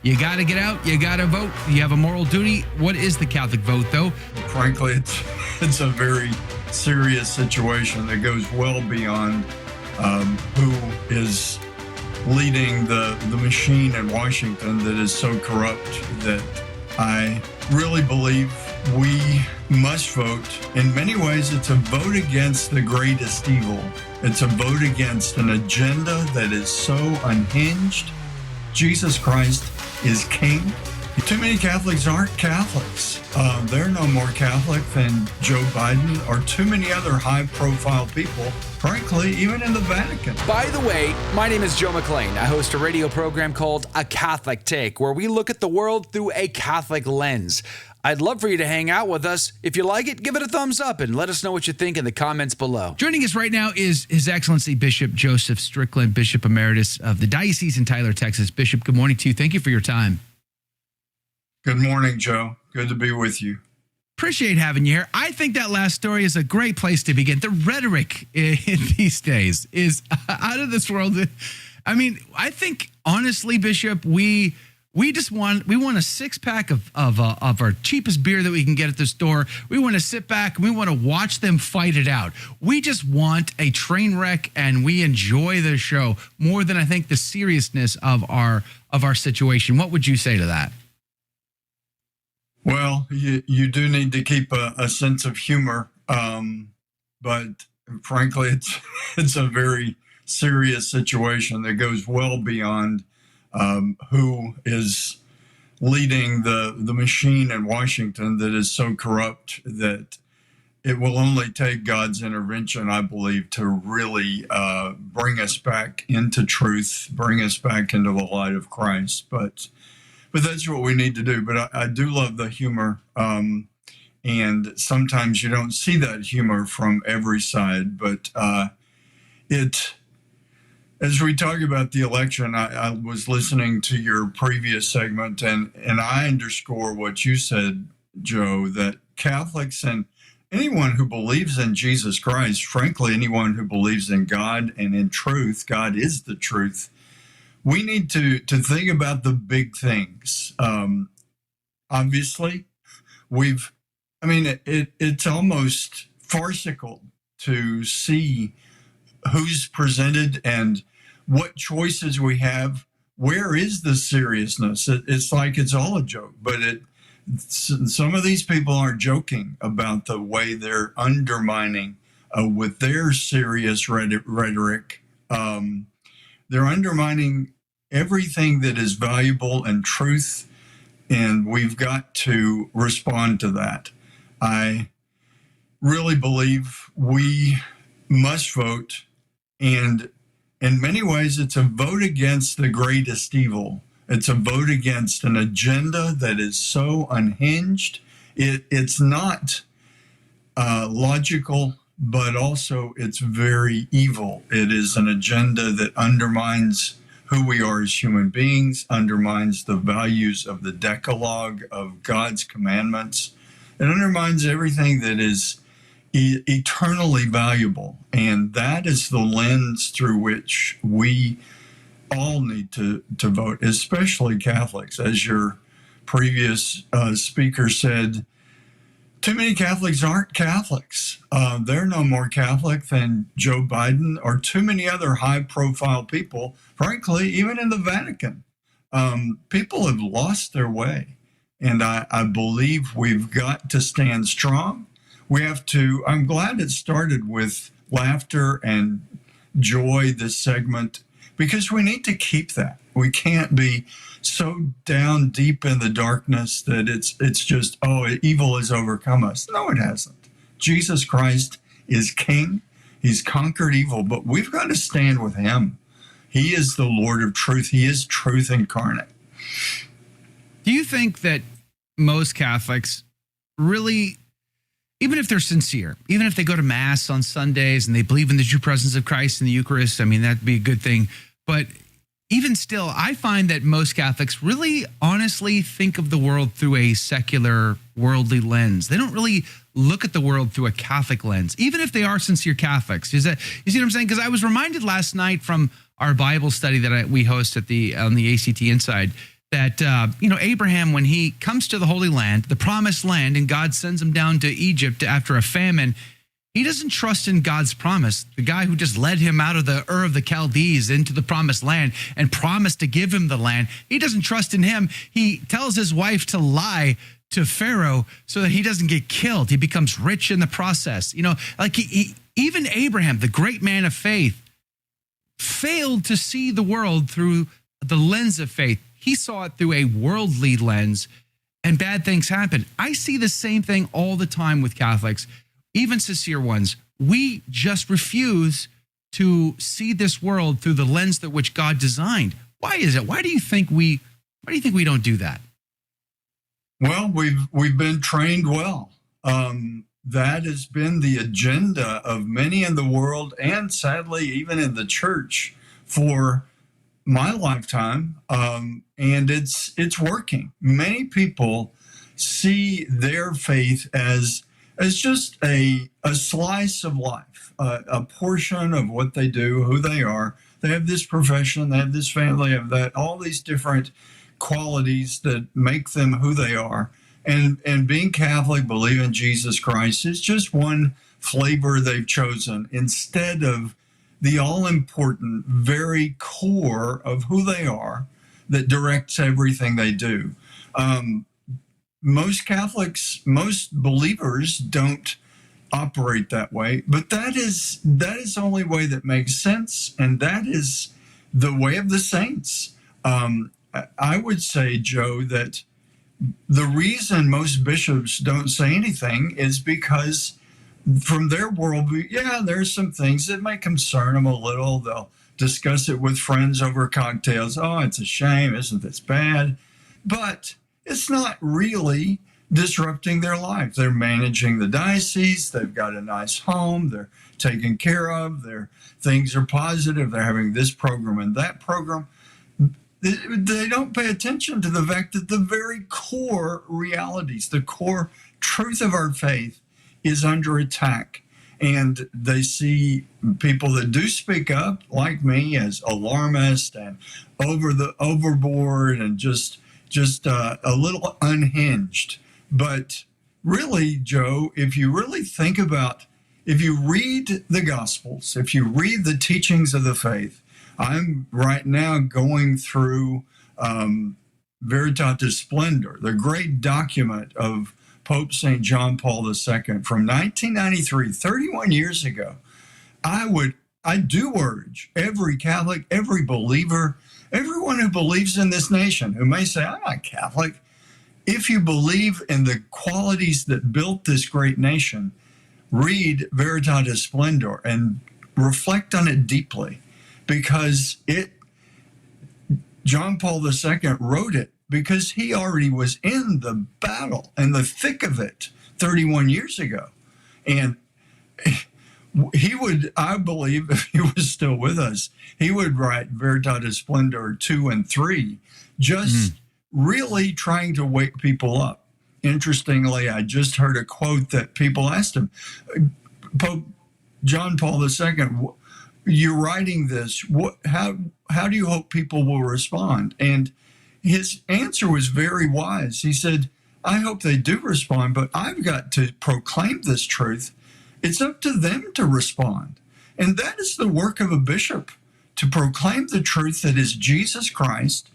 You got to get out. You got to vote. You have a moral duty. What is the Catholic vote, though? Frankly, it's a very serious situation that goes well beyond who is leading the machine in Washington that is so corrupt that I really believe we must vote. In many ways, it's a vote against the greatest evil. It's a vote against an agenda that is so unhinged. Jesus Christ is King. Too many Catholics aren't Catholics. They're no more Catholic than Joe Biden or too many other high-profile people, frankly, even in the Vatican. By the way, my name is Joe McLean. I host a radio program called A Catholic Take, where we look at the world through a Catholic lens. I'd love for you to hang out with us. If you like it, give it a thumbs up and let us know what you think in the comments below. Joining us right now is His Excellency Bishop Joseph Strickland, Bishop Emeritus of the Diocese in Tyler, Texas. Bishop, good morning to you. Thank you for your time. Good morning, Joe. Good to be with you. Appreciate having you here. I think that last story is a great place to begin. The rhetoric in these days is out of this world. I mean, I think, honestly, Bishop, we want a six-pack of our cheapest beer that we can get at the store. We want to sit back and we want to watch them fight it out. We just want a train wreck, and we enjoy the show more than I think the seriousness of our situation. What would you say to that? Well, you do need to keep a sense of humor, but frankly, it's a very serious situation that goes well beyond who is leading the machine in Washington that is so corrupt that it will only take God's intervention, I believe, to really bring us back into truth, bring us back into the light of Christ. But that's what we need to do. But I do love the humor, and sometimes you don't see that humor from every side. But as we talk about the election, I was listening to your previous segment, and I underscore what you said, Joe, that Catholics and anyone who believes in Jesus Christ, frankly, anyone who believes in God and in truth, God is the truth. We need to think about the big things. Obviously, it's almost farcical to see who's presented and what choices we have. Where is the seriousness? It's like it's all a joke, but some of these people aren't joking about the way they're undermining with their serious rhetoric. They're undermining everything that is valuable and truth, and we've got to respond to that. I really believe we must vote, and in many ways, it's a vote against the greatest evil. It's a vote against an agenda that is so unhinged. It's not logical, but also it's very evil. It is an agenda that undermines who we are as human beings, undermines the values of the Decalogue, of God's commandments. It undermines everything that is eternally valuable. And that is the lens through which we all need to vote, especially Catholics. As your previous speaker said, too many Catholics aren't Catholics. They're no more Catholic than Joe Biden or too many other high-profile people, frankly, even in the Vatican. People have lost their way. And I believe we've got to stand strong. We have to, I'm glad it started with laughter and joy, this segment, because we need to keep that. We can't be so down deep in the darkness that it's just, evil has overcome us. No, it hasn't. Jesus Christ is King. He's conquered evil, but we've got to stand with him. He is the Lord of truth. He is truth incarnate. Do you think that most Catholics really, even if they're sincere, even if they go to Mass on Sundays and they believe in the true presence of Christ in the Eucharist, I mean, that'd be a good thing. But even still, I find that most Catholics really honestly think of the world through a secular, worldly lens. They don't really look at the world through a Catholic lens, even if they are sincere Catholics. You see what I'm saying? Because I was reminded last night from our Bible study that we host on the ACT Inside that, Abraham, when he comes to the Holy Land, the promised land, and God sends him down to Egypt after a famine, he doesn't trust in God's promise. The guy who just led him out of the Ur of the Chaldees into the promised land and promised to give him the land, he doesn't trust in him. He tells his wife to lie to Pharaoh so that he doesn't get killed. He becomes rich in the process. Even Abraham, the great man of faith, failed to see the world through the lens of faith. He saw it through a worldly lens, and bad things happen. I see the same thing all the time with Catholics, even sincere ones. We just refuse to see this world through the lens that which God designed. Why is it? Why do you think we don't do that? Well, we've been trained well. That has been the agenda of many in the world, and sadly, even in the church, for my lifetime. And it's working. Many people see their faith as just a slice of life, a portion of what they do, who they are. They have this profession, they have this family, they have that, all these different qualities that make them who they are. And being Catholic, believe in Jesus Christ, is just one flavor they've chosen instead of the all-important, very core of who they are that directs everything they do. Most Catholics, most believers don't operate that way, but that is the only way that makes sense, and that is the way of the saints. I would say, Joe, that the reason most bishops don't say anything is because from their worldview, there's some things that might concern them a little. They'll discuss it with friends over cocktails. Oh, it's a shame. Isn't this bad? But it's not really disrupting their life. They're managing the diocese. They've got a nice home. They're taken care of. Their things are positive. They're having this program and that program. They don't pay attention to the fact that the very core realities, the core truth of our faith is under attack. And they see people that do speak up, like me, as alarmist and overboard and just a little unhinged. But really, Joe, if you really think about, if you read the Gospels, if you read the teachings of the faith, I'm right now going through Veritatis Splendor, the great document of Pope St. John Paul II from 1993, 31 years ago. I do urge every Catholic, every believer, everyone who believes in this nation, who may say, I'm not Catholic, if you believe in the qualities that built this great nation, read Veritatis Splendor and reflect on it deeply. Because John Paul II wrote it because he already was in the battle and the thick of it 31 years ago. And he would, I believe, if he was still with us, he would write Veritatis Splendor 2 and 3, just really trying to wake people up. Interestingly, I just heard a quote that people asked him, Pope John Paul II, you're writing this. How do you hope people will respond? And his answer was very wise. He said, I hope they do respond, but I've got to proclaim this truth. It's up to them to respond. And that is the work of a bishop, to proclaim the truth that is Jesus Christ,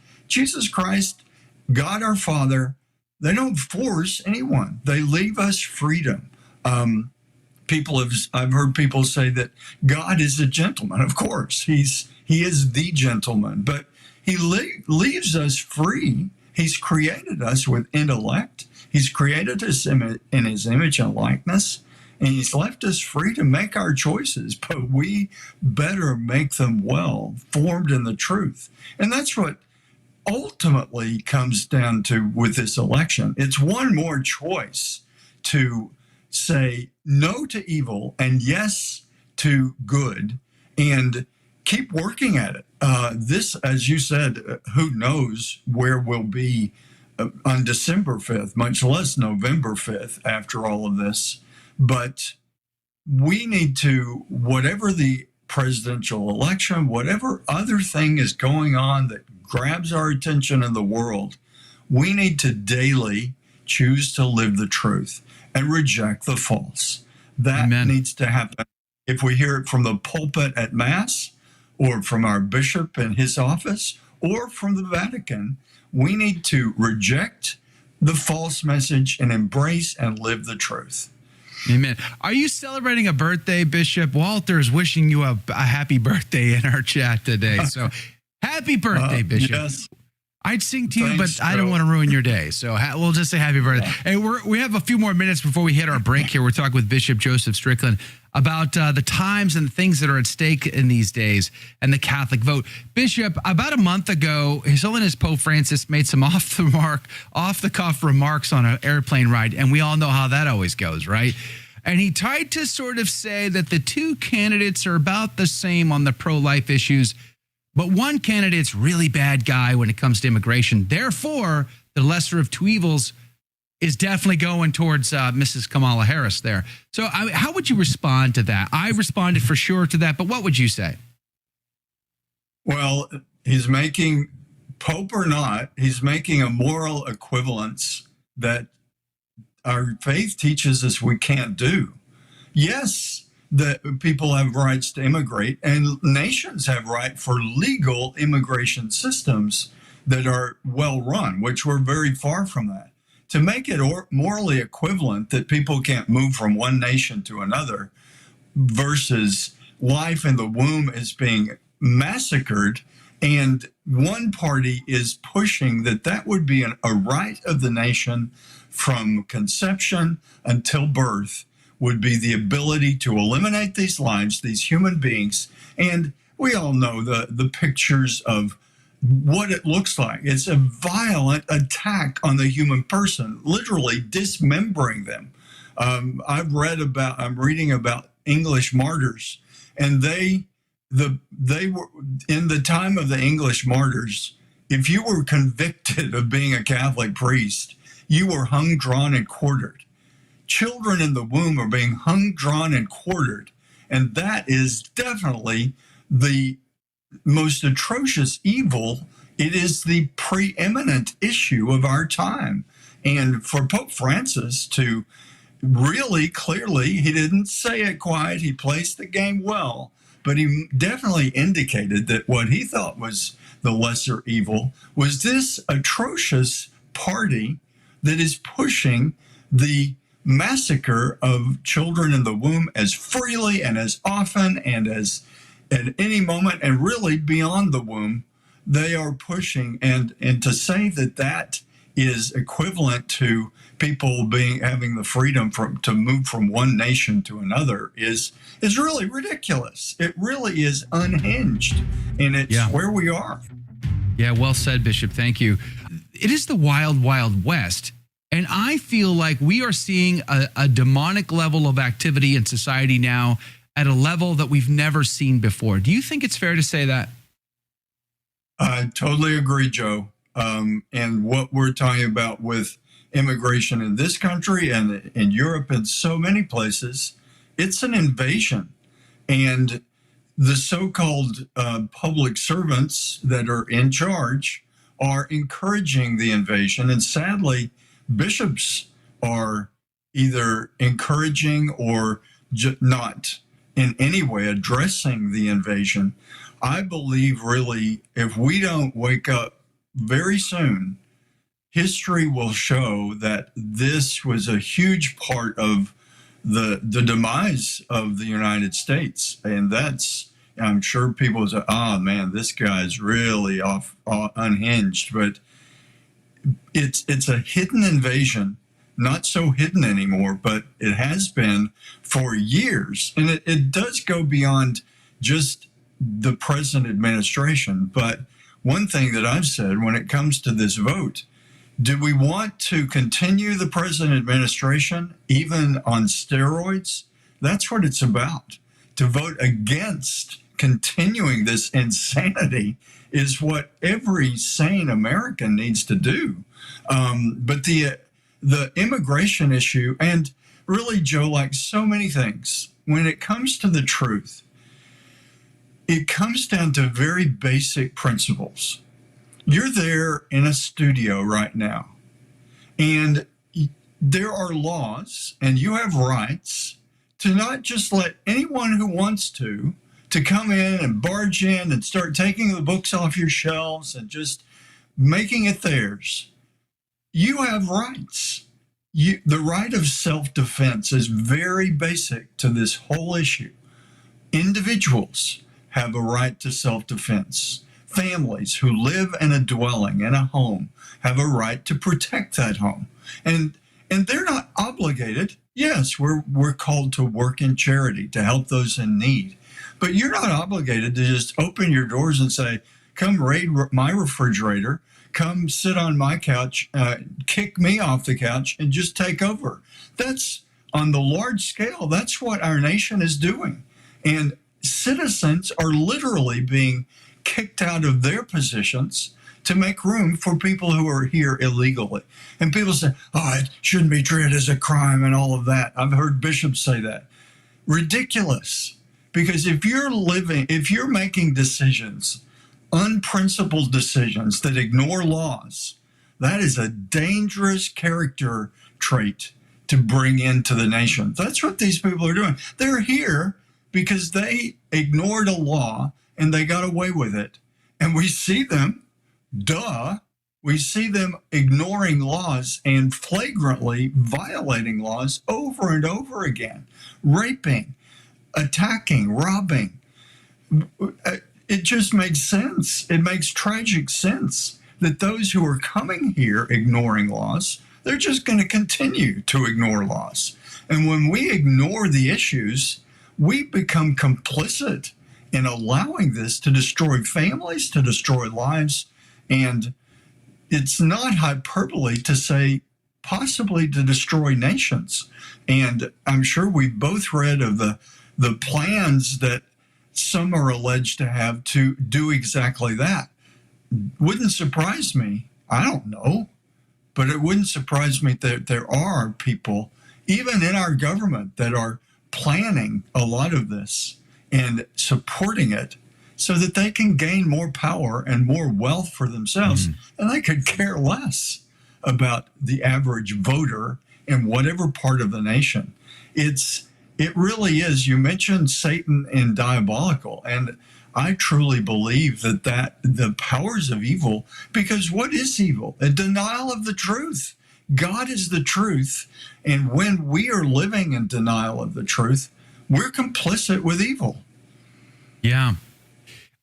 God our Father. They don't force anyone. They leave us freedom. I've heard people say that God is a gentleman. Of course, he is the gentleman, but he leaves us free. He's created us with intellect. He's created us in his image and likeness, and he's left us free to make our choices, but we better make them well, formed in the truth. And that's what ultimately comes down to with this election. It's one more choice to say no to evil and yes to good, and keep working at it. This, as you said, who knows where we'll be on December 5th, much less November 5th after all of this. But we need to, whatever the presidential election, whatever other thing is going on that grabs our attention in the world, we need to daily choose to live the truth and reject the false. That Amen. needs to happen. If we hear it from the pulpit at Mass, or from our bishop in his office, or from the Vatican, we need to reject the false message and embrace and live the truth. Amen. Are you celebrating a birthday, Bishop? Walter is wishing you a happy birthday in our chat today. So happy birthday, Bishop. Yes. I'd sing to you, Thanks, but I don't Joe. want to ruin your day. So we'll just say happy birthday. Yeah. And we have a few more minutes before we hit our break here. We're talking with Bishop Joseph Strickland about the times and the things that are at stake in these days and the Catholic vote. Bishop, about a month ago, His Holiness Pope Francis made some off the cuff remarks on an airplane ride. And we all know how that always goes, right? And he tried to sort of say that the two candidates are about the same on the pro-life issues, but one candidate's really bad guy when it comes to immigration. Therefore, the lesser of two evils is definitely going towards Mrs. Kamala Harris there. So how would you respond to that? I responded for sure to that, but what would you say? Well, he's making, Pope or not, he's making a moral equivalence that our faith teaches us we can't do. Yes, that people have rights to immigrate, and nations have right for legal immigration systems that are well run, which we're very far from that. To make it morally equivalent that people can't move from one nation to another versus life in the womb is being massacred, and one party is pushing that would be a right of the nation from conception until birth, would be the ability to eliminate these lives, these human beings. And we all know the pictures of what it looks like. It's a violent attack on the human person, literally dismembering them. I'm reading about English martyrs, and they were in the time of the English martyrs. If you were convicted of being a Catholic priest, you were hung, drawn, and quartered. Children in the womb are being hung, drawn, and quartered. And that is definitely the most atrocious evil. It is the preeminent issue of our time. And for Pope Francis to really clearly, he didn't say it quiet, he placed the game well, but he definitely indicated that what he thought was the lesser evil was this atrocious party that is pushing the massacre of children in the womb as freely and as often and as at any moment, and really beyond the womb. They are pushing, and to say that is equivalent to people having the freedom to move from one nation to another is really ridiculous. It really is unhinged, and it's where we are. Yeah, well said, Bishop. Thank you. It is the wild, wild west. And I feel like we are seeing a demonic level of activity in society now at a level that we've never seen before. Do you think it's fair to say that? I totally agree, Joe. And what we're talking about with immigration in this country and in Europe and so many places, it's an invasion. And the so-called public servants that are in charge are encouraging the invasion. And sadly, bishops are either encouraging or not in any way addressing the invasion. I believe really if we don't wake up very soon, history will show that this was a huge part of the demise of the United States. And that's, I'm sure people say, oh man, this guy's really unhinged, but it's a hidden invasion, not so hidden anymore, but it has been for years. And it does go beyond just the present administration. But one thing that I've said when it comes to this vote, do we want to continue the present administration even on steroids? That's what it's about. To vote against continuing this insanity is what every sane American needs to do. But the immigration issue, and really, Joe, like so many things, when it comes to the truth, It comes down to very basic principles. You're there in a studio right now, and there are laws, and you have rights to not just let anyone who wants to come in and barge in and start taking the books off your shelves and just making it theirs. You have rights. The right of self-defense is very basic to this whole issue. Individuals have a right to self-defense. Families who live in a dwelling, in a home, have a right to protect that home. And they're not obligated. Yes, we're called to work in charity, to help those in need. But you're not obligated to just open your doors and say, come raid my refrigerator, come sit on my couch, kick me off the couch, and just take over. That's, on the large scale, that's what our nation is doing. And citizens are literally being kicked out of their positions to make room for people who are here illegally. And people say, oh, it shouldn't be treated as a crime and all of that. I've heard bishops say that. Ridiculous. Because if you're making decisions, unprincipled decisions that ignore laws, that is a dangerous character trait to bring into the nation. That's what these people are doing. They're here because they ignored a law and they got away with it. And we see them, we see them ignoring laws and flagrantly violating laws over and over again, raping, attacking, robbing. It just makes sense. It makes tragic sense that those who are coming here ignoring laws, they're just going to continue to ignore laws. And when we ignore the issues, we become complicit in allowing this to destroy families, to destroy lives. And it's not hyperbole to say possibly to destroy nations. And I'm sure we've both read of the plans that some are alleged to have to do exactly that. Wouldn't surprise me. I don't know, but it wouldn't surprise me that there are people, even in our government, that are planning a lot of this and supporting it so that they can gain more power and more wealth for themselves. And they could care less about the average voter in whatever part of the nation. It really is. You mentioned Satan and diabolical, and I truly believe that the powers of evil, because what is evil? A denial of the truth. God is the truth, and when we are living in denial of the truth, we're complicit with evil. Yeah.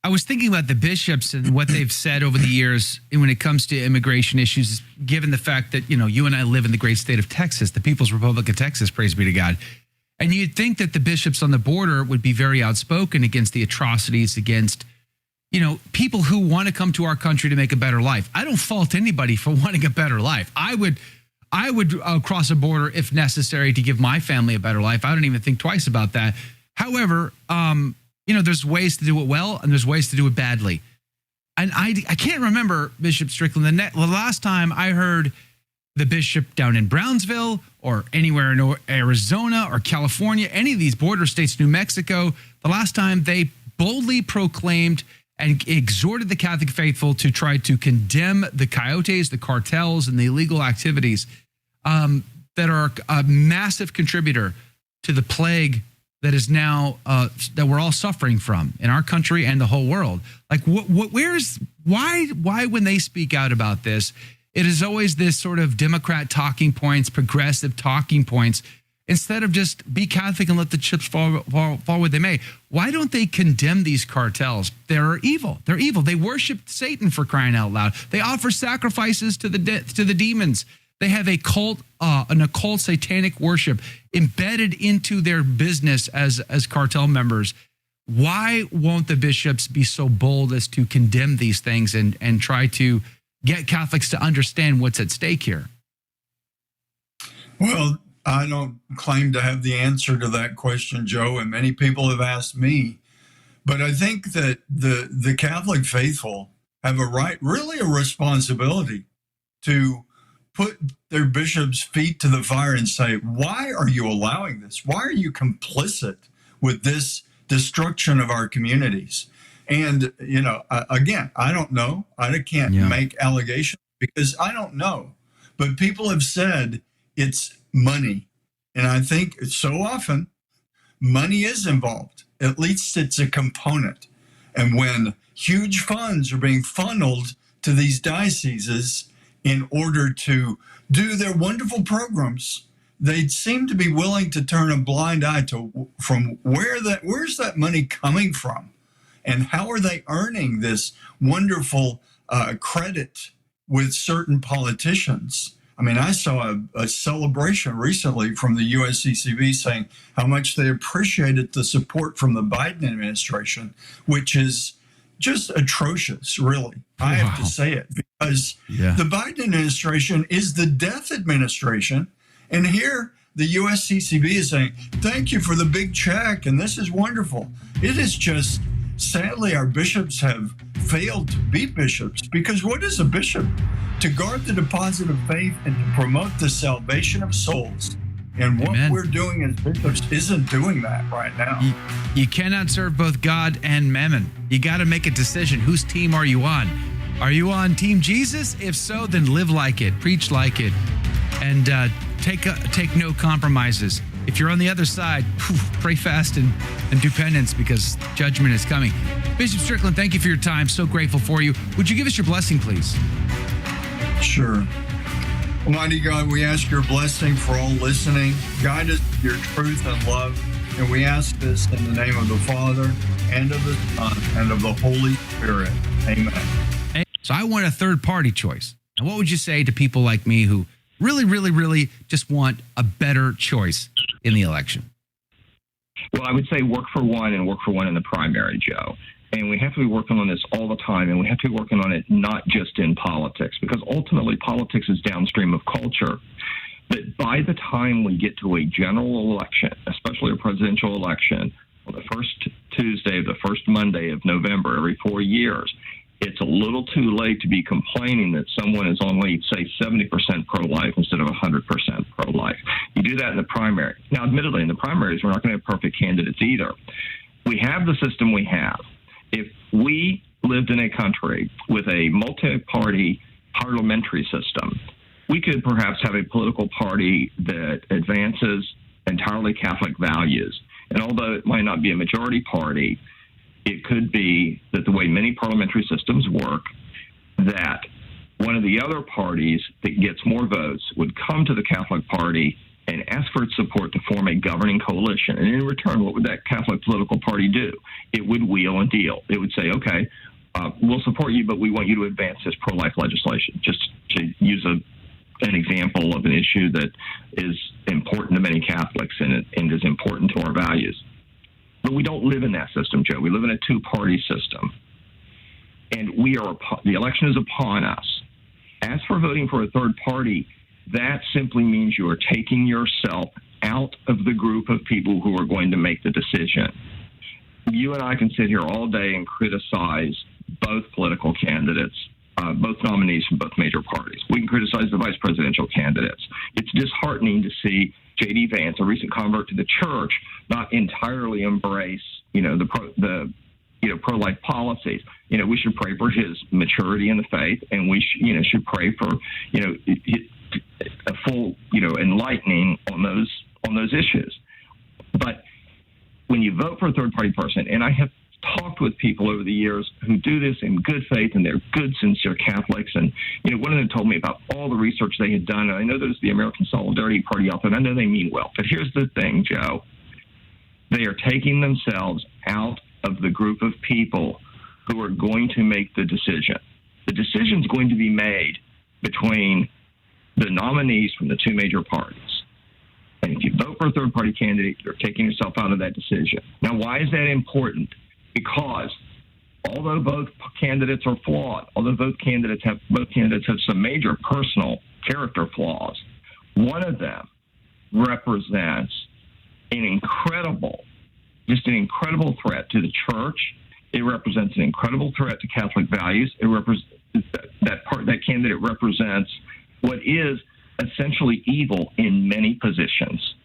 I was thinking about the bishops and what they've said over the years when it comes to immigration issues, given the fact that, you and I live in the great state of Texas, the People's Republic of Texas, praise be to God. And you'd think that the bishops on the border would be very outspoken against the atrocities, against, people who want to come to our country to make a better life. I don't fault anybody for wanting a better life. I would cross a border if necessary to give my family a better life. I don't even think twice about that. However, there's ways to do it well and there's ways to do it badly. And I can't remember, Bishop Strickland, the last time I heard the bishop down in Brownsville or anywhere in Arizona or California, any of these border states, New Mexico, the last time they boldly proclaimed and exhorted the Catholic faithful to try to condemn the coyotes, the cartels, and the illegal activities that are a massive contributor to the plague that is now that we're all suffering from in our country and the whole world. Like, why when they speak out about this, it is always this sort of Democrat talking points, progressive talking points, instead of just be Catholic and let the chips fall where they may. Why don't they condemn these cartels? They're evil. They're evil. They worship Satan, for crying out loud. They offer sacrifices to the demons. They have a cult, an occult satanic worship embedded into their business as cartel members. Why won't the bishops be so bold as to condemn these things and try to get Catholics to understand what's at stake here? Well, I don't claim to have the answer to that question, Joe, and many people have asked me. But I think that the Catholic faithful have a right, really a responsibility, to put their bishop's feet to the fire and say, why are you allowing this? Why are you complicit with this destruction of our communities. And, again, I don't know. I can't make allegations because I don't know. But people have said it's money. And I think so often money is involved. At least it's a component. And when huge funds are being funneled to these dioceses in order to do their wonderful programs, they seem to be willing to turn a blind eye to from where's that money coming from, and how are they earning this wonderful credit with certain politicians. I mean, I saw a celebration recently from the USCCB saying how much they appreciated the support from the Biden administration, which is just atrocious, really. I have to say it, because the Biden administration is the death administration. And here the USCCB is saying, thank you for the big check, and this is wonderful. It is just, sadly, our bishops have failed to be bishops, because what is a bishop? To guard the deposit of faith and to promote the salvation of souls. And what we're doing as bishops isn't doing that right now. You cannot serve both God and mammon. You got to make a decision. Whose team are you on? Are you on Team Jesus? If so, then live like it, preach like it, and take no compromises. If you're on the other side, pray fast and do penance, because judgment is coming. Bishop Strickland, thank you for your time. So grateful for you. Would you give us your blessing, please? Sure. Almighty God, we ask your blessing for all listening. Guide us with your truth and love. And we ask this in the name of the Father, and of the Son, and of the Holy Spirit. Amen. So I want a third-party choice. And what would you say to people like me who really, really, really just want a better choice in the election? Well, I would say work for one, and work for one in the primary, Joe. And we have to be working on this all the time, and we have to be working on it not just in politics, because ultimately politics is downstream of culture. But by the time we get to a general election, especially a presidential election, on the first Tuesday of the first Monday of November every 4 years, it's a little too late to be complaining that someone is only, say, 70% pro-life instead of 100% pro-life. You do that in the primary. Now, admittedly, in the primaries, we're not going to have perfect candidates either. We have the system we have. If we lived in a country with a multi-party parliamentary system, we could perhaps have a political party that advances entirely Catholic values. And although it might not be a majority party, it could be that the way many parliamentary systems work, that one of the other parties that gets more votes would come to the Catholic Party and ask for its support to form a governing coalition. And in return, what would that Catholic political party do? It would wheel and deal. It would say, okay, we'll support you, but we want you to advance this pro-life legislation, just to use an example of an issue that is important to many Catholics and is important to our values. But we don't live in that system, Joe. We live in a two-party system. And the election is upon us. As for voting for a third party, that simply means you are taking yourself out of the group of people who are going to make the decision. You and I can sit here all day and criticize both political candidates, both nominees from both major parties. We can criticize the vice presidential candidates. It's disheartening to see J.D. Vance, a recent convert to the church, not entirely embrace, the pro-life policies. We should pray for his maturity in the faith, and we should pray for, a full, enlightening on those issues. But when you vote for a third-party person, and I have talked with people over the years who do this in good faith, and they're good, sincere Catholics, and one of them told me about all the research they had done, and I know there's the American Solidarity Party out there, and I know they mean well. But here's the thing, Joe. They are taking themselves out of the group of people who are going to make the decision. The decision's going to be made between the nominees from the two major parties. And if you vote for a third-party candidate, you're taking yourself out of that decision. Now, why is that important? Because although both candidates are flawed, although both candidates have some major personal character flaws, one of them represents an incredible threat to the church. It represents an incredible threat to Catholic values. That candidate represents what is essentially evil in many positions.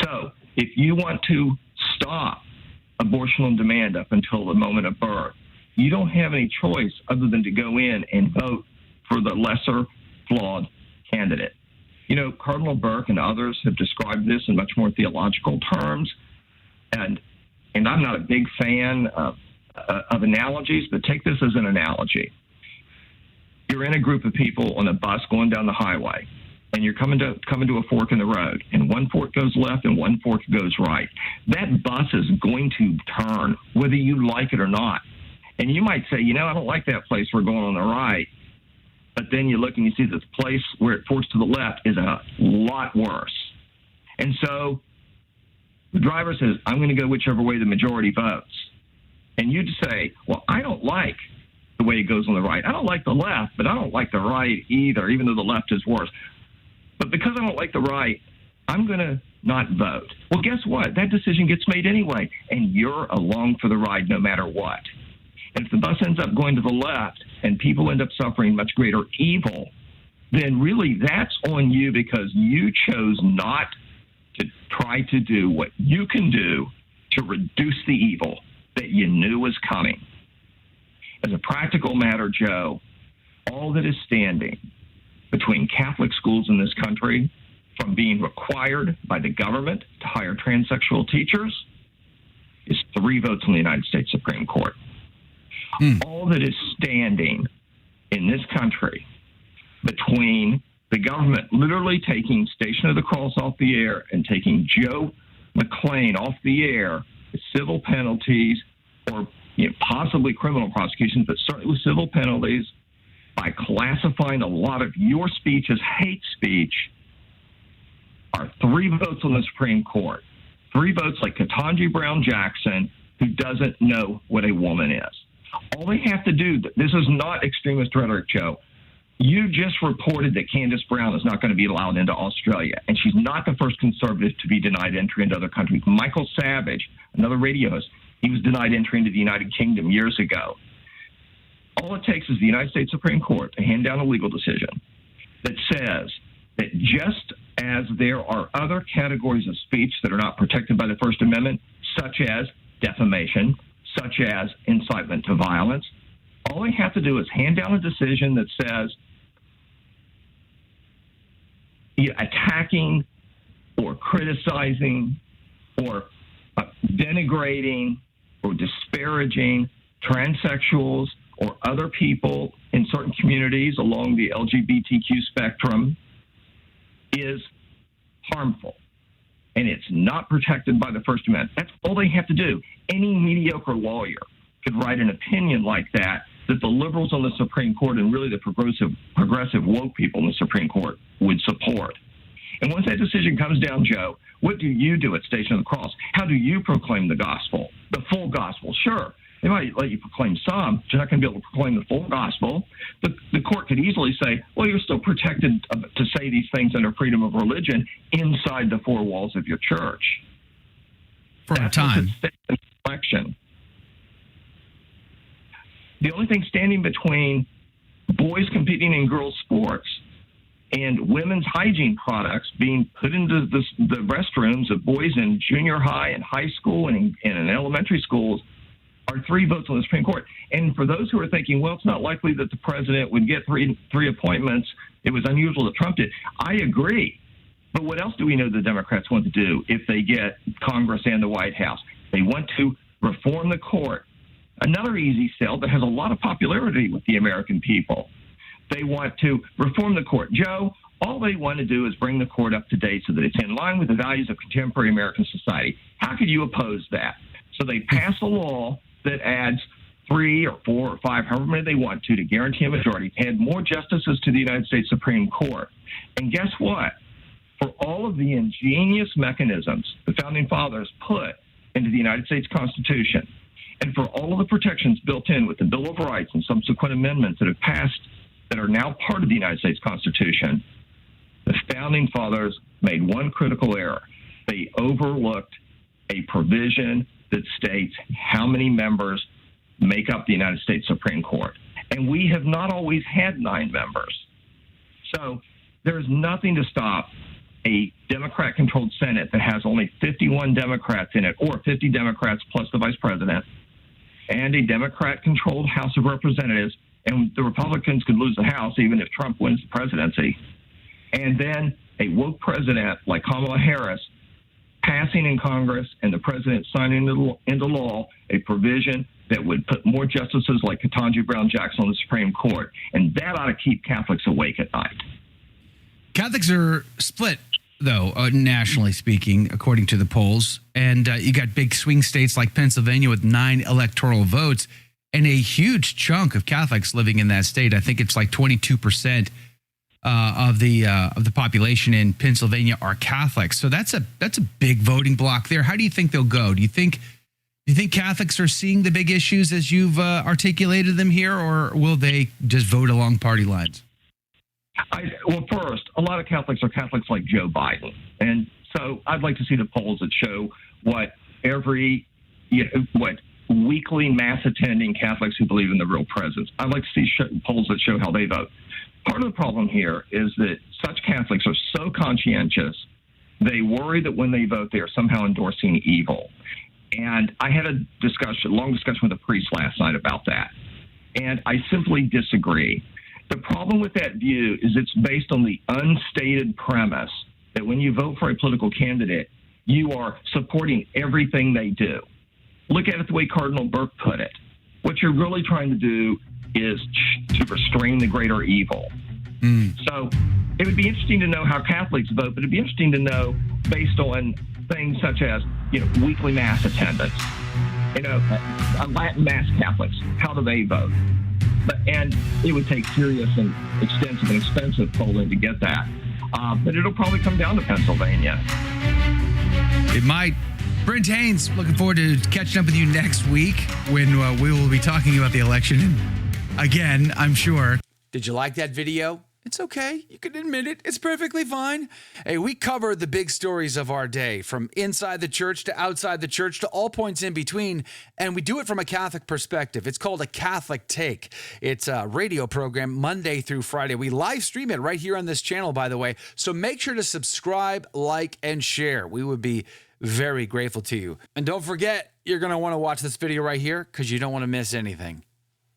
So if you want to stop abortion on demand up until the moment of birth. You don't have any choice other than to go in and vote for the lesser flawed candidate. You know, Cardinal Burke and others have described this in much more theological terms, and I'm not a big fan of analogies, but take this as an analogy. You're in a group of people on a bus going down the highway, and you're coming to a fork in the road, and one fork goes left and one fork goes right. That bus is going to turn, whether you like it or not. And you might say, you know, I don't like that place we're going on the right. But then you look and you see this place where it forks to the left is a lot worse. And so the driver says, I'm going to go whichever way the majority votes. And you just say, well, I don't like the way it goes on the right. I don't like the left, but I don't like the right either, even though the left is worse. But because I don't like the right, I'm going to not vote. Well, guess what? That decision gets made anyway, and you're along for the ride no matter what. And if the bus ends up going to the left and people end up suffering much greater evil, then really that's on you because you chose not to try to do what you can do to reduce the evil that you knew was coming. As a practical matter, Joe, all that is standing between Catholic schools in this country from being required by the government to hire transsexual teachers is 3 votes in the United States Supreme Court. All that is standing in this country between the government literally taking Station of the Cross off the air and taking Joe McClain off the air with civil penalties or possibly criminal prosecutions, but certainly with civil penalties, by classifying a lot of your speech as hate speech, are 3 votes on the Supreme Court. 3 votes like Ketanji Brown Jackson, who doesn't know what a woman is. All they have to do, this is not extremist rhetoric, Joe. You just reported that Candace Brown is not going to be allowed into Australia, and she's not the first conservative to be denied entry into other countries. Michael Savage, another radio host, he was denied entry into the United Kingdom years ago. All it takes is the United States Supreme Court to hand down a legal decision that says that just as there are other categories of speech that are not protected by the First Amendment, such as defamation, such as incitement to violence, all they have to do is hand down a decision that says attacking or criticizing or denigrating or disparaging transsexuals or other people in certain communities along the LGBTQ spectrum is harmful. And it's not protected by the First Amendment. That's all they have to do. Any mediocre lawyer could write an opinion like that the liberals on the Supreme Court and really the progressive woke people in the Supreme Court would support. And once that decision comes down, Joe, what do you do at Station of the Cross? How do you proclaim the gospel, the full gospel? Sure, they might let you proclaim some, but you're not going to be able to proclaim the full gospel. The court could easily say, well, you're still protected to say these things under freedom of religion inside the 4 walls of your church. For a time. Election. The only thing standing between boys competing in girls' sports and women's hygiene products being put into the restrooms of boys in junior high and high school and in elementary schools are 3 votes on the Supreme Court. And for those who are thinking, well, it's not likely that the president would get three appointments, it was unusual that Trump did. I agree. But what else do we know the Democrats want to do if they get Congress and the White House? They want to reform the court. Another easy sell that has a lot of popularity with the American people. They want to reform the court. Joe, all they want to do is bring the court up to date so that it's in line with the values of contemporary American society. How could you oppose that? So they pass a law that adds 3 or 4 or 5, however many they want to guarantee a majority, add more justices to the United States Supreme Court. And guess what? For all of the ingenious mechanisms the Founding Fathers put into the United States Constitution, and for all of the protections built in with the Bill of Rights and subsequent amendments that have passed that are now part of the United States Constitution, the Founding Fathers made one critical error. They overlooked a provision that states how many members make up the United States Supreme Court. And we have not always had 9 members. So there's nothing to stop a Democrat-controlled Senate that has only 51 Democrats in it, or 50 Democrats plus the vice president, and a Democrat-controlled House of Representatives, and the Republicans could lose the House even if Trump wins the presidency, and then a woke president like Kamala Harris passing in Congress and the president signing into law a provision that would put more justices like Ketanji Brown Jackson on the Supreme Court. And that ought to keep Catholics awake at night. Catholics are split, though, nationally speaking, according to the polls. And you got big swing states like Pennsylvania with 9 electoral votes and a huge chunk of Catholics living in that state. I think it's like 22% of the population in Pennsylvania are Catholics. So that's a big voting block there. How do you think they'll go? Do you think Catholics are seeing the big issues as you've articulated them here, or will they just vote along party lines? Well, first, a lot of Catholics are Catholics like Joe Biden. And so I'd like to see the polls that show what weekly mass attending Catholics who believe in the real presence. I'd like to see polls that show how they vote. Part of the problem here is that such Catholics are so conscientious, they worry that when they vote, they are somehow endorsing evil. And I had a long discussion with a priest last night about that. And I simply disagree. The problem with that view is it's based on the unstated premise that when you vote for a political candidate, you are supporting everything they do. Look at it the way Cardinal Burke put it. What you're really trying to do is to restrain the greater evil. So it would be interesting to know how Catholics vote, but it'd be interesting to know based on things such as, weekly mass attendance, Latin Mass Catholics, how do they vote? And it would take serious and extensive and expensive polling to get that. But it'll probably come down to Pennsylvania. It might. Brent Haynes, looking forward to catching up with you next week when we will be talking about the election again, I'm sure. Did you like that video? It's okay. You can admit it. It's perfectly fine. Hey, we cover the big stories of our day, from inside the church to outside the church to all points in between, and we do it from a Catholic perspective. It's called A Catholic Take. It's a radio program Monday through Friday. We live stream it right here on this channel, by the way, so make sure to subscribe, like, and share. We would be very grateful to you. And don't forget, you're going to want to watch this video right here because you don't want to miss anything.